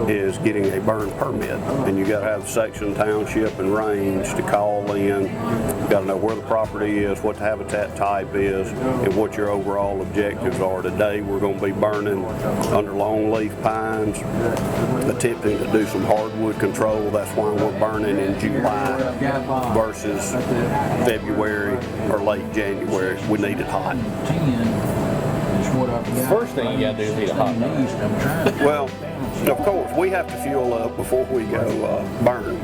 is getting a burn permit. And you got to have the section, township, and range to call in. You got to know where the property is, what the habitat type is, and what your overall objectives are. Today we're going to be burning under longleaf pines, attempting to do some hardwood control. That's why we're burning in July versus February or late January. We need it hot. First thing you gotta do is eat a hot dog. Well, of course, we have to fuel up before we go burn.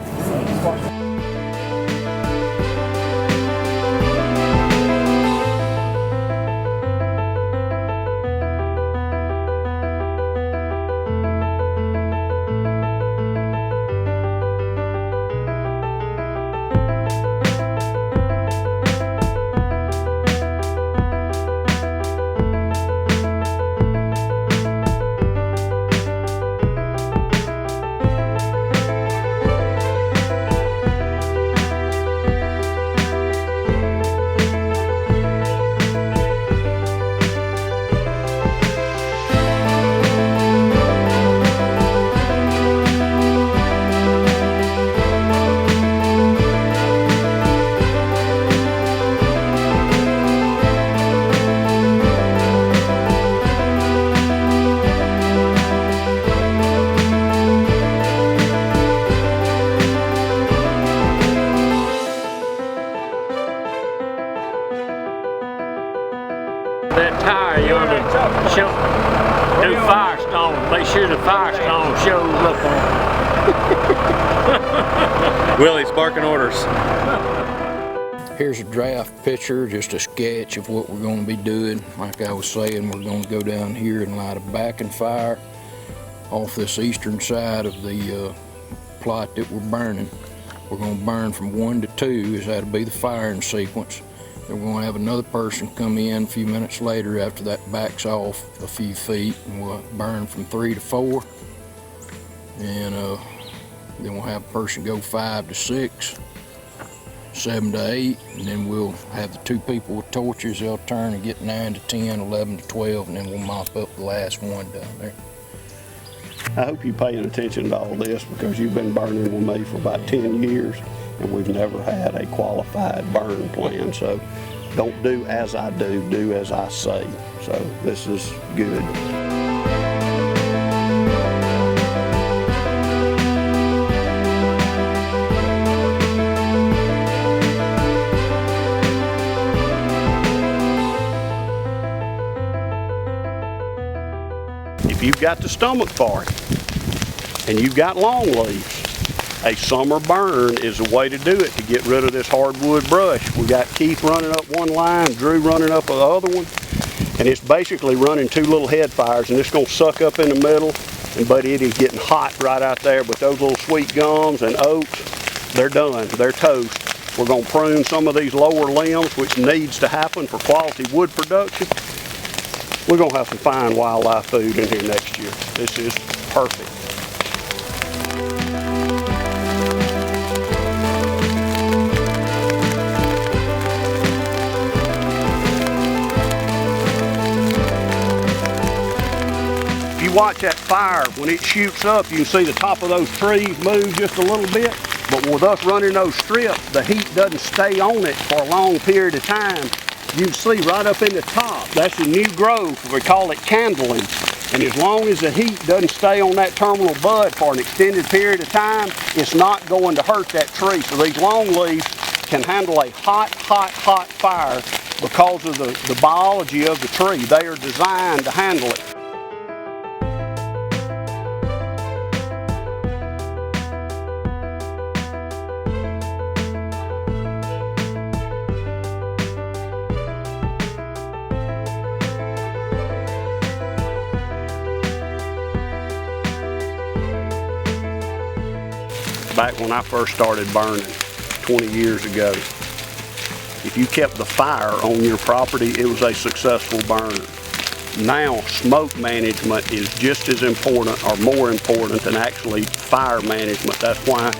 That tire, you want to show, do Firestone. Make sure the Firestone shows up on Willie's barking orders. Here's a draft picture, just a sketch of what we're going to be doing. Like I was saying, we're going to go down here and light a backing fire off this eastern side of the plot that we're burning. We're going to burn from 1 to 2, as that'll be the firing sequence. Then we're going to have another person come in a few minutes later after that backs off a few feet, and we'll burn from 3 to 4. And then we'll have a person go 5 to 6, 7 to 8, and then we'll have the 2 people with torches. They'll turn and get 9 to 10, 11 to 12, and then we'll mop up the last one down there. I hope you're paying attention to all this, because you've been burning with me for about 10 years and we've never had a qualified burn plan. So don't do as I do, do as I say. So this is good. If you've got the stomach for it and you've got long leaves, a summer burn is a way to do it to get rid of this hardwood brush. We got Keith running up one line, Drew running up the other one, and it's basically running 2 little head fires, and it's going to suck up in the middle, but it is getting hot right out there. But those little sweet gums and oats, they're done, they're toast. We're going to prune some of these lower limbs, which needs to happen for quality wood production. We're going to have some fine wildlife food in here next year. This is perfect. If you watch that fire, when it shoots up, you can see the top of those trees move just a little bit. But with us running those strips, the heat doesn't stay on it for a long period of time. You can see right up in the top, that's a new growth. We call it candling. And as long as the heat doesn't stay on that terminal bud for an extended period of time, it's not going to hurt that tree. So these long leaves can handle a hot fire because of the biology of the tree. They are designed to handle it. Back when I first started burning 20 years ago, if you kept the fire on your property, it was a successful burn. Now, smoke management is just as important or more important than actually fire management. That's why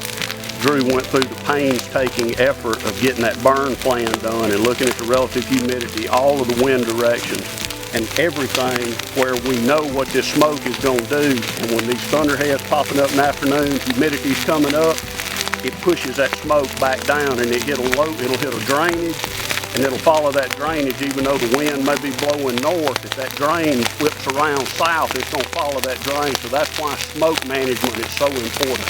Drew went through the painstaking effort of getting that burn plan done and looking at the relative humidity, all of the wind directions. and everything where we know what this smoke is going to do. And when these thunderheads popping up in the afternoon, humidity's coming up, it pushes that smoke back down, and it'll hit a drainage, and it'll follow that drainage even though the wind may be blowing north. If that drain whips around south, it's going to follow that drain. So that's why smoke management is so important.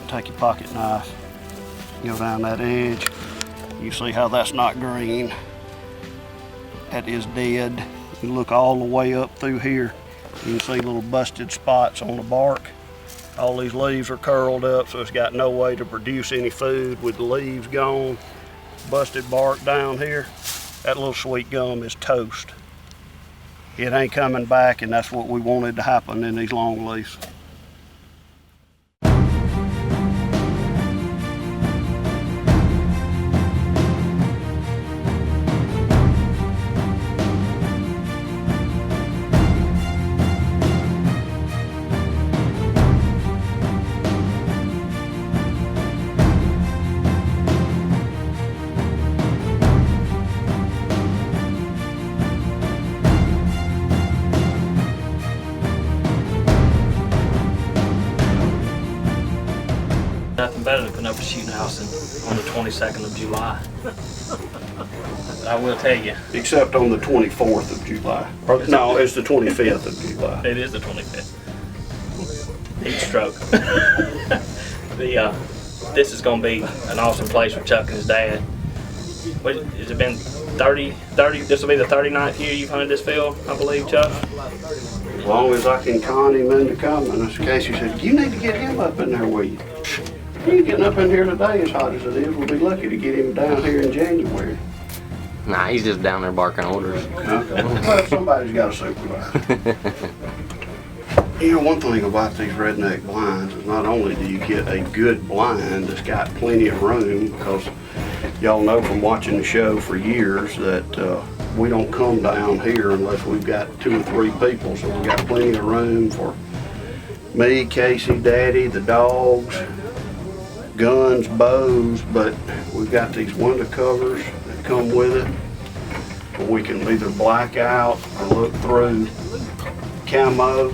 Take your pocket knife, go down that edge. You see how that's not green. That is dead. You look all the way up through here, you can see little busted spots on the bark. All these leaves are curled up, so it's got no way to produce any food with the leaves gone. Busted bark down here. That little sweet gum is toast. It ain't coming back, and that's what we wanted to happen in these long leaves. Nothing better than putting up a shooting house on the 22nd of July. I will tell you. Except on the 24th of July. No, it's the 25th of July. It is the 25th. Heat stroke. This is going to be an awesome place for Chuck and his dad. What, has it been 30, this will be the 39th year you've hunted this field, I believe, Chuck? As long as I can con him into coming. As Casey said, you need to get him up in there with you. He's getting up in here today as hot as it is. We'll be lucky to get him down here in January. Nah, he's just down there barking orders. Okay. Well, somebody's got to supervise. You know, one thing about these redneck blinds is not only do you get a good blind that's got plenty of room, because y'all know from watching the show for years that we don't come down here unless we've got 2 or 3 people. So we've got plenty of room for me, Casey, Daddy, the dogs, guns, bows, but we've got these window covers that come with it. We can either black out or look through camo.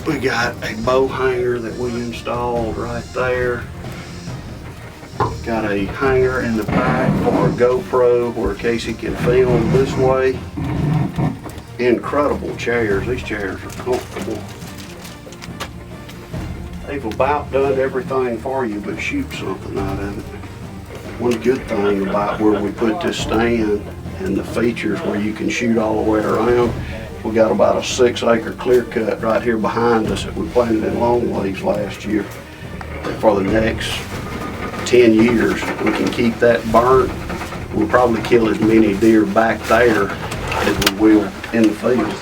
We got a bow hanger that we installed right there. Got a hanger in the back for a GoPro where Casey can film this way. Incredible chairs. These chairs are comfortable. They've about done everything for you but shoot something out of it. One good thing about where we put this stand and the features where you can shoot all the way around, we got about a 6-acre clear cut right here behind us that we planted in longleaves last year. For the next 10 years, we can keep that burnt. We'll probably kill as many deer back there as we will in the field.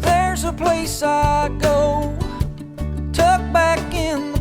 There's a place I go, tucked back in the